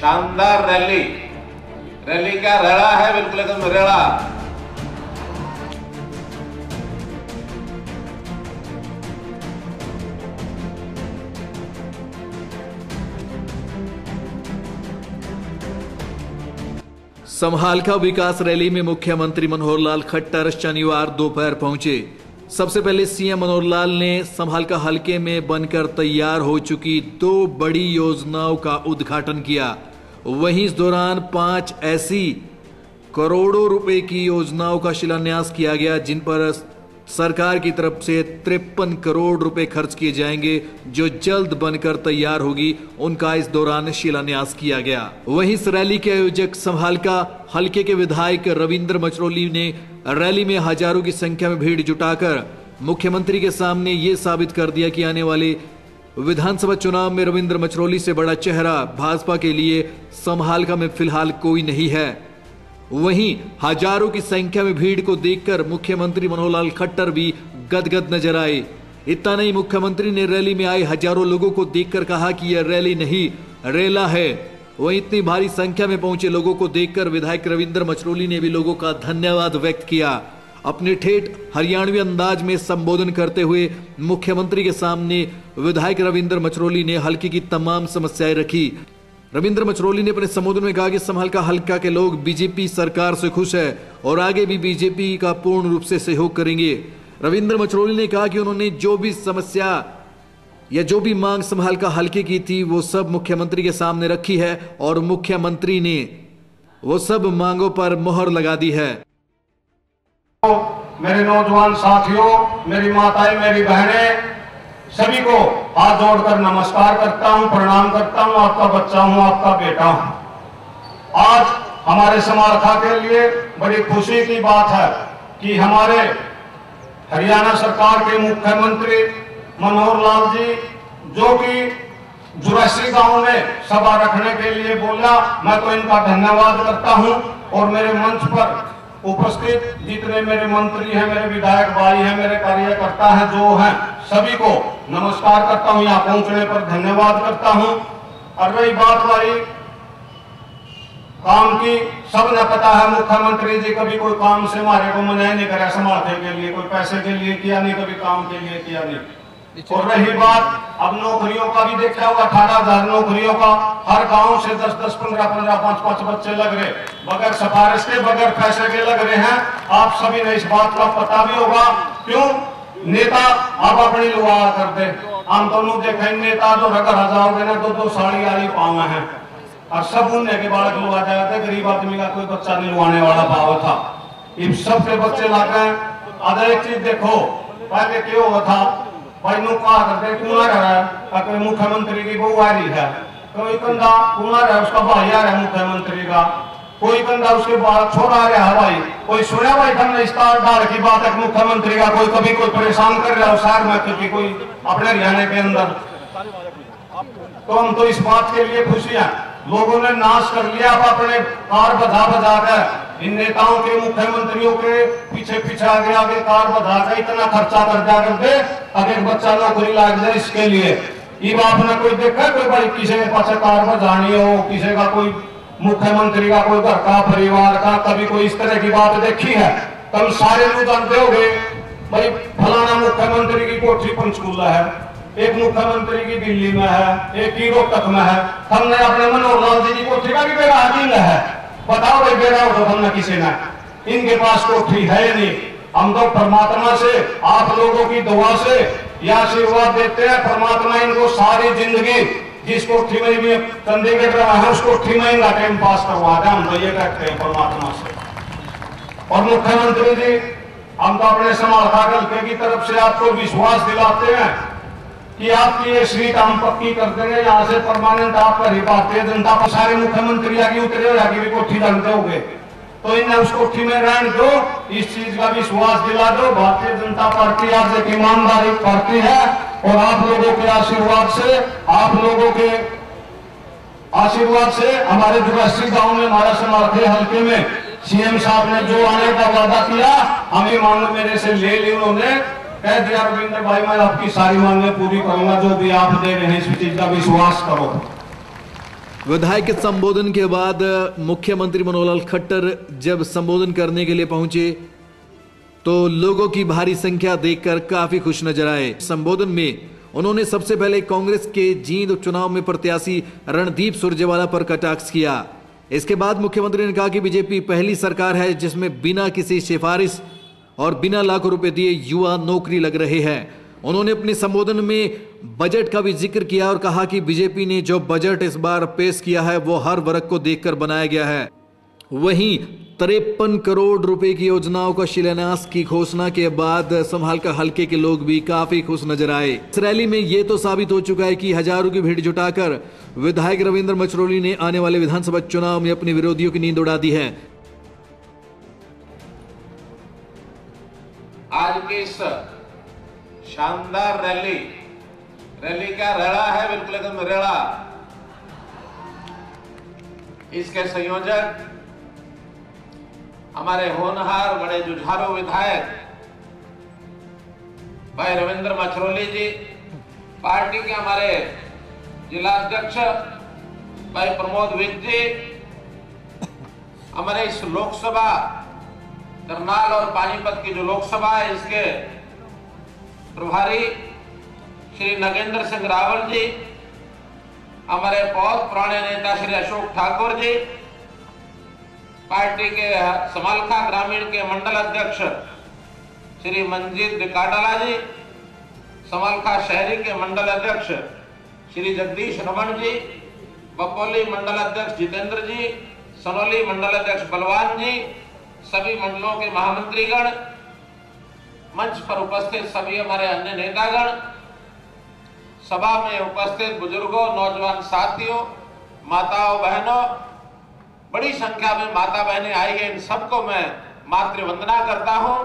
शानदार rally, rally का रड़ा है, बिल्कुल एकदम रड़ा। संभाल का विकास रैली में मुख्यमंत्री मनोहर लाल खट्टर शनिवार दोपहर पहुंचे। सबसे पहले सीएम मनोहर लाल ने संभाल का हलके में बनकर तैयार हो चुकी 2 बड़ी योजनाओं का उद्घाटन किया। वहीं इस दौरान 5 ऐसी करोड़ों रुपए की योजनाओं का शिलान्यास किया गया जिन पर सरकार की तरफ से 53 करोड़ रुपए खर्च किए जाएंगे, जो जल्द बनकर तैयार होगी। उनका इस दौरान शिलान्यास किया गया। वहीं इस रैली के आयोजक संभाल का हलके के विधायक रविंद्र मचरौली ने रैली में हजारों की संख्या में भीड़ जुटाकर मुख्यमंत्री के सामने ये साबित कर दिया कि आने वाले विधानसभा चुनाव में रविंद्र मचरौली से बड़ा चेहरा भाजपा के लिए संभाल का में फिलहाल कोई नहीं है। वहीं हजारों की संख्या में भीड़ को देखकर मुख्यमंत्री मनोहर लाल खट्टर भी गदगद नजर आए। इतना नहीं, मुख्यमंत्री ने रैली में आए हजारों लोगों को देखकर कहा कि यह रैली नहीं, रेला है। वहीं इतनी भारी संख्या में पहुंचे लोगों को देखकर विधायक रविंद्र मचरौली ने भी लोगों का धन्यवाद व्यक्त किया। अपने ठेठ हरियाणवी अंदाज में संबोधन करते हुए मुख्यमंत्री के सामने विधायक रविंद्र मचरौली ने हल्के की तमाम समस्याएं रखी। रविंद्र मचरौली ने अपने संबोधन में कहा कि संभाल का हल्का के लोग बीजेपी सरकार से खुश है और आगे भी बीजेपी का पूर्ण रूप से सहयोग करेंगे। रविंद्र मचरौली ने कहा कि उन्होंने जो भी समस्या या जो भी मांग संभाल का हल्के की थी वो सब मुख्यमंत्री के सामने रखी है और मुख्यमंत्री ने वो सब मांगों पर मोहर लगा दी है। मेरे नौजवान साथियों, मेरी माताएं, मेरी बहनें, सभी को हाथ जोड़कर नमस्कार करता हूं, प्रणाम करता हूं। आपका बच्चा हूं, आपका बेटा हूं। आज हमारे समालखा के लिए बड़ी खुशी की बात है कि हमारे हरियाणा सरकार के मुख्यमंत्री मनोहर लाल जी, जो कि 84 गांव में सभा रखने के लिए बोला, मैं तो इनका धन्यवाद करता हूं। और मेरे मंच पर उपस्थित जितने मेरे मंत्री हैं, मेरे विधायक भाई हैं, मेरे कार्यकर्ता हैं, जो हैं, सभी को नमस्कार करता हूं, यहाँ पहुंचने पर धन्यवाद करता हूं। और रही बात भाई काम की, सबने पता है मुख्यमंत्री जी कभी कोई काम से हमारे को मना नहीं करे, संभालने के लिए कोई पैसे के लिए किया नहीं, कभी काम के लिए किया नहीं। और रही बात अब नौकरियों का भी देखा होगा, 18,000 नौकरियों का हर गांव से 10-10, 15-15, 5-5 बच्चे लग रहे, बगैर सिफारिश के, बगैर पैसे के लग रहे हैं। आप सभी ने इस बात का पता भी होगा। क्यों नेता आप अपनी लुआ करते, हम तो देखे नेता जो रगर जाओगे ना 2-2 साड़ी आली पावे हैं और सब उन्हें के बालक लुआ जाते, गरीब आदमी का कोई बच्चा नहीं लुआने वाला भाव था। इन सब के बच्चे लाग गए। अगर एक चीज देखो, पहले क्यों हुआ था भाई, नु कहा करते कुमार है, कोई मुख्यमंत्री की बहू आ रही है, कोई कंधा कुमार है, उसका भाई आ रहा है मुख्यमंत्री का, कोई कंधा उसके बाद छोड़ा आ रहा है भाई। कोई सुना भाई हमने इस तार डाल की बात है मुख्यमंत्री का कोई कभी कोई परेशान कर रहा हो शहर में, क्योंकि कोई अपने हरियाणा के अंदर। तो हम तो इस बात के लिए खुशी हैं, लोगों ने नाश कर लिया अब अपने कार बजा बजा कर, इन नेताओं के, मुख्यमंत्रियों के पीछे पीछे आगे आगे कार बजा कर इतना खर्चा कर जा करके अगर एक बच्चा नौकरी लाग जाए इसके लिए। ये आपने कोई देखा कोई भाई किसी के पास कार बजानी हो, किसी का कोई मुख्यमंत्री का, कोई घर का, परिवार का, कभी कोई इस तरह की बात देखी है? तुम सारे लोग जानते हो भाई फलाना मुख्यमंत्री की कोठी पंचकूला है, एक मुख्यमंत्री की दिल्ली में है, एक की रोहतक में है। हमने अपने मनोहर लाल जी की कोठी का भी बेरा हाजिर है, बताओ भाई बेरा उठो हमने किसी ने, इनके पास कोठी है नहीं। हम तो परमात्मा से, आप लोगों की दुआ से यह आशीर्वाद देते हैं, परमात्मा इनको सारी जिंदगी जिस कोठी में भी चंडीगढ़ रहा है उस कोठी में इनका टाइम पास करवा दे, हम तो ये कहते हैं परमात्मा से। और मुख्यमंत्री जी, हम तो अपने समालखा हल्के की तरफ से आपको विश्वास दिलाते हैं कि आपकी ये सीट हम पक्की कर देंगे, यहाँ से परमानेंट आप कर ही भारतीय जनता पार्टी सारे मुख्यमंत्री आगे उतरे हो, आगे भी कोठी जानते होंगे, तो इन्हें उस कोठी में रहने दो, इस चीज का विश्वास दिला दो। भारतीय जनता पार्टी आज एक ईमानदारी पार्टी है और आप लोगों के आशीर्वाद से, आप लोगों के आशीर्वाद से हमारे 84 गांव में, हमारा समालखा हल्के में सीएम साहब ने जो आने का वादा किया, हमें मांग मेरे से ले ली, उन्होंने कह दिया रविंद्र भाई मैं आपकी सारी मांगें पूरी करूंगा, जो भी आप दे रहे हैं इस चीज का विश्वास करो। विधायक के संबोधन के बाद मुख्यमंत्री मनोहर लाल खट्टर जब संबोधन करने के लिए पहुंचे तो लोगों की भारी संख्या देखकर काफी खुश नजर आए। संबोधन में उन्होंने सबसे पहले कांग्रेस के जींद उपचुनाव में प्रत्याशी रणदीप सुरजेवाला पर कटाक्ष किया। इसके बाद मुख्यमंत्री ने कहा कि बीजेपी पहली सरकार है जिसमें बिना किसी सिफारिश और बिना लाखों रुपए दिए युवा नौकरी लग रहे हैं। उन्होंने अपने संबोधन में बजट का भी जिक्र किया और कहा कि बीजेपी ने जो बजट इस बार पेश किया है वो हर वर्ग को देखकर बनाया गया है। वहीं 53 करोड़ रुपए की योजनाओं का शिलान्यास की घोषणा के बाद संभालका हलके के लोग भी काफी खुश नजर आए। इस रैली में यह तो साबित हो चुका है कि हजारों की भीड़ जुटाकर विधायक रविंद्र मछरोली ने आने वाले विधानसभा चुनाव में अपने विरोधियों की नींद उड़ा दी है। आज की इस शानदार रैली का रेड़ा है, बिल्कुल एकदम रेड़ा। इसके संयोजक हमारे होनहार बड़े जुझारू विधायक भाई रविंद्र मछरोली जी, पार्टी के हमारे जिला अध्यक्ष भाई प्रमोद विज जी, हमारे इस लोकसभा करनाल और पानीपत की जो लोकसभा है इसके प्रभारी श्री नगेंद्र सिंह रावल जी, हमारे बहुत पुराने नेता श्री अशोक ठाकुर जी, पार्टी के समालखा ग्रामीण के मंडल अध्यक्ष श्री मंजीत डिकाडाला जी, समालखा शहरी के मंडल अध्यक्ष श्री जगदीश रमन जी, बपोली मंडल अध्यक्ष जितेंद्र जी, सनोली मंडल अध्यक्ष बलवान जी, सभी मंडलों के महामंत्रीगण, मंच पर उपस्थित सभी हमारे अन्य नेतागण, सभा में उपस्थित बुजुर्गों, नौजवान साथियों, माताओं बहनों, बड़ी संख्या में माता बहनें आई है, इन सबको मैं मातृ वंदना करता हूं।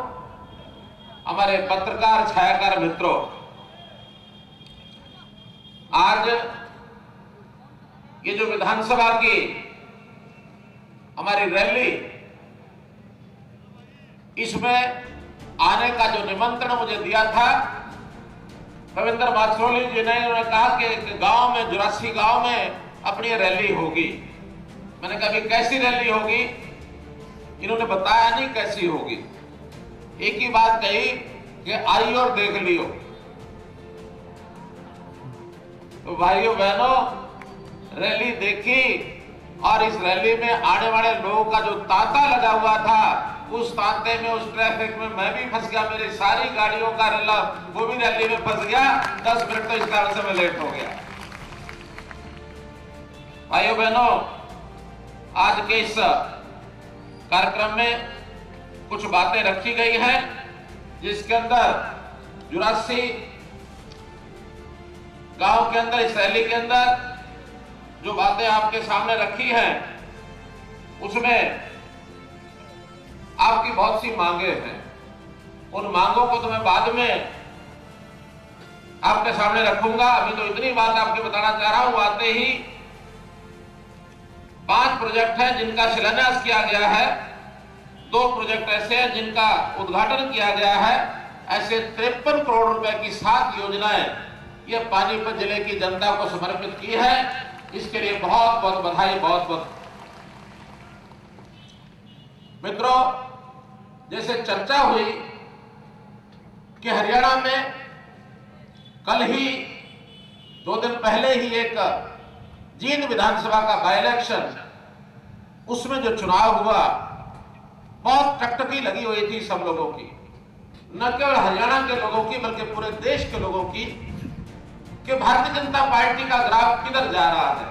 हमारे पत्रकार छायाकार मित्रों, आज ये जो विधानसभा की हमारी रैली, इसमें आने का जो निमंत्रण मुझे दिया था रविंद्र मछरोली जी ने, उन्होंने कहा कि गांव में 84 गांव में अपनी रैली होगी। मैंने कहा कैसी रैली होगी? इन्होंने बताया नहीं कैसी होगी, एक ही बात कही कि आई और देख लियो। तो भाइयों बहनों, रैली देखी और इस रैली में आने वाले लोगों का जो तांता लगा हुआ था, उस तांते में, उस ट्रैफिक में मैं भी फंस गया। मेरी सारी गाड़ियों का रैला वो भी रैली में फंस गया। 10 मिनट तो इस कारण से मैं लेट हो गया। भाइयों बहनों, आज के इस कार्यक्रम में कुछ बातें रखी गई हैं, जिसके अंदर 84 गांव के अंदर, इस रैली के अंदर जो बातें आपके सामने रखी हैं, उसमें आपकी बहुत सी मांगे हैं। उन मांगों को तो मैं बाद में आपके सामने रखूंगा। अभी तो इतनी बात आपको बताना चाह रहा हूं। आते ही 5 प्रोजेक्ट हैं जिनका शिलान्यास किया गया है, 2 प्रोजेक्ट ऐसे हैं जिनका उद्घाटन किया गया है। ऐसे 53 करोड़ रुपए की 7 योजनाएं ये पानीपत जिले की जनता को समर्पित की है। इसके लिए बहुत बहुत बधाई, बहुत बहुत। मित्रों, जैसे चर्चा हुई कि हरियाणा में कल ही 2 दिन पहले ही एक जींद विधानसभा का बाय इलेक्शन, उसमें जो चुनाव हुआ, बहुत टकटकी लगी हुई थी सब लोगों की, न केवल हरियाणा के लोगों की बल्कि पूरे देश के लोगों की, कि भारतीय जनता पार्टी का ग्राफ किधर जा रहा है।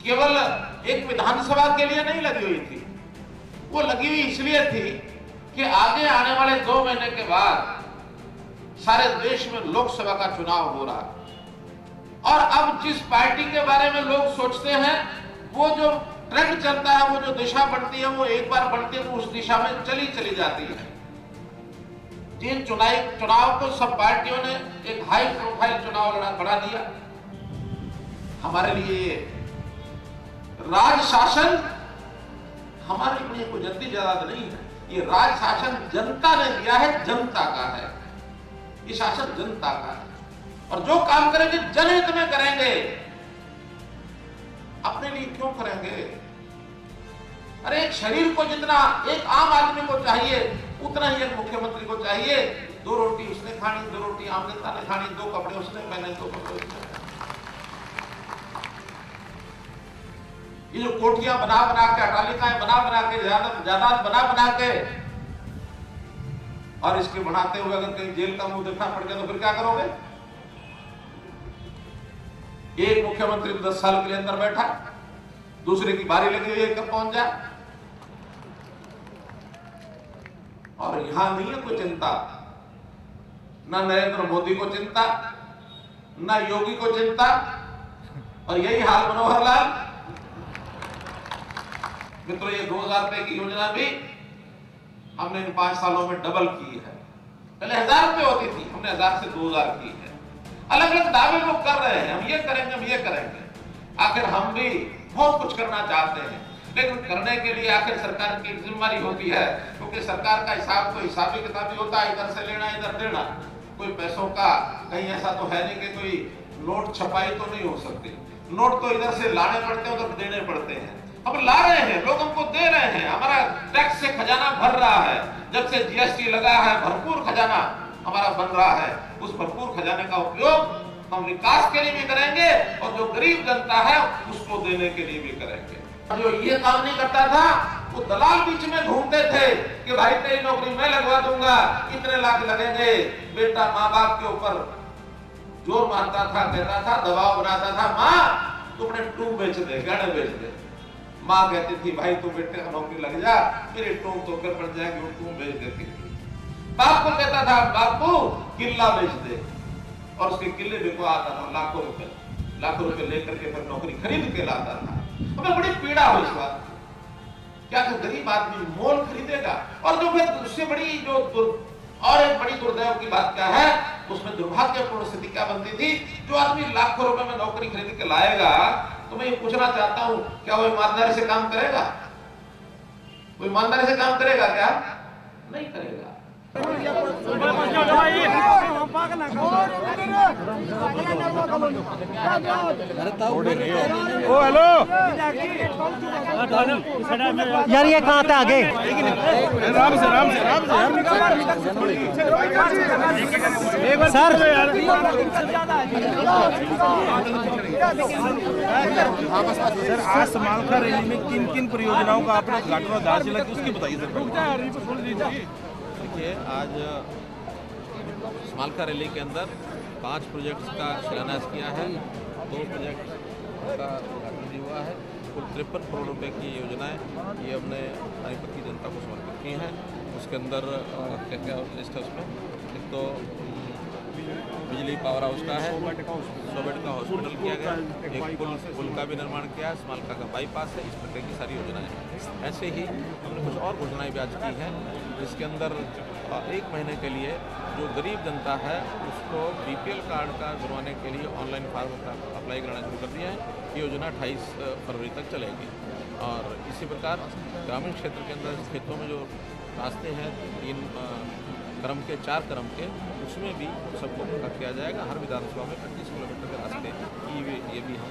केवल एक विधानसभा के लिए नहीं लगी हुई थी, वो लगी हुई इसलिए थी कि आगे आने वाले 2 महीने के बाद सारे देश में लोकसभा का चुनाव हो रहा है। और अब जिस पार्टी के बारे में लोग सोचते हैं, वो जो ट्रेंड चलता है, वो जो दिशा बढ़ती है, वो एक बार बढ़ती है तो उस दिशा में चली जाती है। जिन चुनाव को सब पार्टियों ने एक हाई प्रोफाइल चुनाव बढ़ा दिया। हमारे लिए राज शासन हमारे लिए कोई जद्दी जायदाद नहीं है। ये राज शासन जनता ने दिया है, जनता का है। ये शासन जनता का है और जो काम करेंगे जनहित में करेंगे। अपने लिए क्यों करेंगे? अरे एक शरीर को जितना एक आम आदमी को चाहिए उतना ही एक मुख्यमंत्री को चाहिए। 2 रोटी उसने खानी, 2 रोटी आम जनता ने खानी, 2 कपड़े उसने पहने, 2 कपड़े उसने पहने। ये जो कोठियां बना बना के, अटालिकाएं बना बना के, जायदाद बना बना के, और इसके बनाते हुए अगर कहीं जेल का मुंह देखना पड़ गया तो फिर क्या करोगे? एक मुख्यमंत्री 10 साल के लिए अंदर बैठा, दूसरे की बारी लगी हुई है कब पहुंच जाए। और यहां नहीं है कोई चिंता, ना नरेंद्र मोदी को चिंता, ना योगी को चिंता, और यही हाल मनोहर लाल। मित्रों, ये 2000 रुपए की योजना भी हमने इन 5 सालों में डबल की है। पहले 1000 रुपए होती थी, हमने 1000 से 2000 की है। अलग अलग दावे लोग कर रहे हैं, हम ये करेंगे, हम ये करेंगे। आखिर हम भी बहुत कुछ करना चाहते हैं, लेकिन करने के लिए आखिर सरकार की जिम्मेदारी होती है, क्योंकि सरकार का हिसाब तो हिसाबी किताबी होता है, इधर से लेना इधर देना। कोई पैसों का कहीं ऐसा तो है नहीं कि कोई नोट छपाई तो नहीं हो सकती। नोट तो इधर से लाने पड़ते हैं, उधर देने पड़ते हैं। हम ला रहे हैं, लोग हमको दे रहे हैं, हमारा टैक्स से खजाना भर रहा है। जब से जीएसटी लगा है, भरपूर खजाना हमारा बन रहा है। उस भरपूर खजाने का उपयोग हम विकास के लिए भी करेंगे और जो गरीब जनता है उसको देने के लिए भी करेंगे। जो ये काम नहीं करता था, वो दलाल बीच में घूमते थे कि भाई तेरी नौकरी मैं लगवा दूंगा, इतने लाख लगेंगे। बेटा माँ बाप के ऊपर जोर मारता था, कहता था, दबाव बनाता था, माँ तू अपने टूब बेच दे, गहने बेच दे। माँ कहती थी भाई तू बेटे का नौकरी लग जा, मेरी टूब तो फिर पड़ जाएगी, वो टूब बेच देती थी। बाप को कहता था बापू किला बेच दे, और उसके किले बिकवा आता था लाखों रुपए लेकर के फिर नौकरी खरीद के लाता था। हमें बड़ी पीड़ा हुई इस बात, क्या गरीब आदमी मोल खरीदेगा? और जो फिर उससे बड़ी और एक बड़ी दुर्दैव की बात क्या है, उसमें दुर्भाग्यपूर्ण स्थिति क्या बनती थी, जो आदमी लाखों रुपए में नौकरी खरीद के लाएगा, तो मैं ये पूछना चाहता हूं क्या वो ईमानदारी से काम करेगा? वो ईमानदारी से काम करेगा क्या? नहीं करेगा। ओ हेलो यार, ये कहाँ पे आगे? राम से सर सर, आज समालखा रैली में किन किन परियोजनाओं का आपने उद्घाटन और आधारशिला की, उसकी बताइए सर। देखिए, आज समालखा रैली के अंदर 5 प्रोजेक्ट्स का शिलान्यास किया है, 2 प्रोजेक्ट का उद्घाटन भी हुआ है। कुल 53 करोड़ रुपए की योजनाएं ये हमने पानीपत की जनता को समर्पित की हैं। उसके अंदर क्या क्या लिस्ट है उसमें, एक तो बिजली पावर हाउस का है, 100 बेड का हॉस्पिटल किया गया, एक पुल का भी निर्माण किया है, समालखा का बाईपास है। इस प्रकार की सारी योजनाएं हैं। ऐसे ही हमने कुछ और घोषणाएं भी आज की हैं, जिसके अंदर 1 महीने के लिए जो गरीब जनता है उसको बीपीएल कार्ड का बनवाने के लिए ऑनलाइन फॉर्म का अप्लाई करना शुरू कर दिया है। ये योजना 28 फरवरी तक चलेगी। और इसी प्रकार ग्रामीण क्षेत्र के अंदर खेतों में जो रास्ते हैं 3 क्रम के 4 क्रम के, उसमें भी सबको पक्का किया जाएगा। हर विधानसभा में 25 किलोमीटर के रास्ते ये भी हम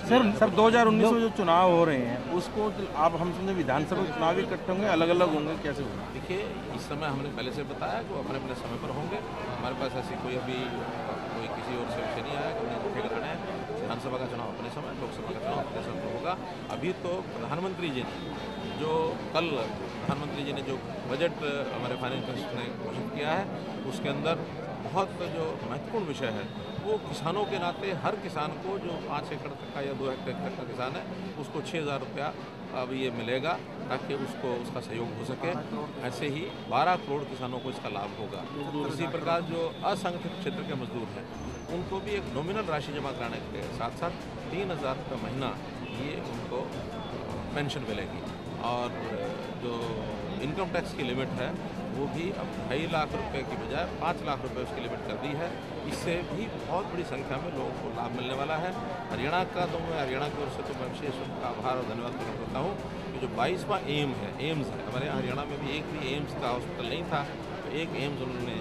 सर 2019 में जो चुनाव हो रहे हैं उसको आप हम समझे विधानसभा चुनाव इकट्ठे होंगे, अलग अलग होंगे, कैसे होंगे? देखिए, इस समय हमने पहले से बताया कि वो अपने अपने समय पर होंगे। हमारे पास ऐसी कोई अभी कोई किसी और से विषय नहीं आया कि हमने इकट्ठे करना है। विधानसभा का चुनाव अपने समय, लोकसभा का चुनाव अपने समय पर होगा। अभी तो प्रधानमंत्री जी ने जो कल प्रधानमंत्री जी ने जो बजट हमारे फाइनेंस मिनिस्टर ने घोषित किया है, उसके अंदर बहुत जो महत्वपूर्ण विषय है वो किसानों के नाते हर किसान को जो 5 एकड़ तक का या 2 हेक्टेयर तक का किसान है उसको 6,000 रुपया अब ये मिलेगा, ताकि उसको उसका सहयोग हो सके। ऐसे ही 12 करोड़ किसानों को इसका लाभ होगा। इसी प्रकार जो असंगठित क्षेत्र के मजदूर हैं उनको भी एक नॉमिनल राशि जमा कराने के साथ साथ 3,000 रुपये महीना ये उनको पेंशन मिलेगी। और जो इनकम टैक्स की लिमिट है वो भी अब 2.5 लाख रुपए की बजाय 5 लाख रुपए उसकी लिमिट कर दी है। इससे भी बहुत बड़ी संख्या में लोगों को लाभ मिलने वाला है। हरियाणा का तो मैं हरियाणा की ओर से तो मैं विशेष उनका आभार और धन्यवाद प्रकट करता हूँ कि जो 22वां एम्स है हमारे यहाँ हरियाणा में भी एक भी एम्स का हॉस्पिटल नहीं था, तो एक एम्स उन्होंने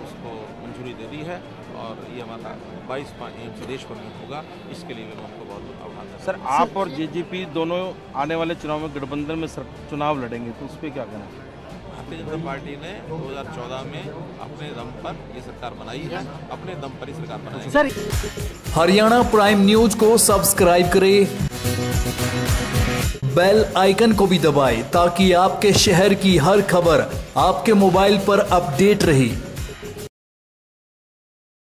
उसको मंजूरी दे दी है। और ये हमारा 22 देश भर में होगा। इसके लिए मैं उनको बहुत आभार देता हूं। सर आप और जेजेपी दोनों आने वाले चुनाव में गठबंधन में चुनाव लड़ेंगे, तो उस पर क्या कहना है? भारतीय जनता पार्टी ने 2014 में अपने दम पर ये सरकार बनाई है, अपने दम पर ही सरकार बनाई है। सर हरियाणा प्राइम न्यूज को सब्सक्राइब करें, बेल आइकन को भी दबाएं ताकि आपके शहर की हर खबर आपके मोबाइल पर अपडेट रहे।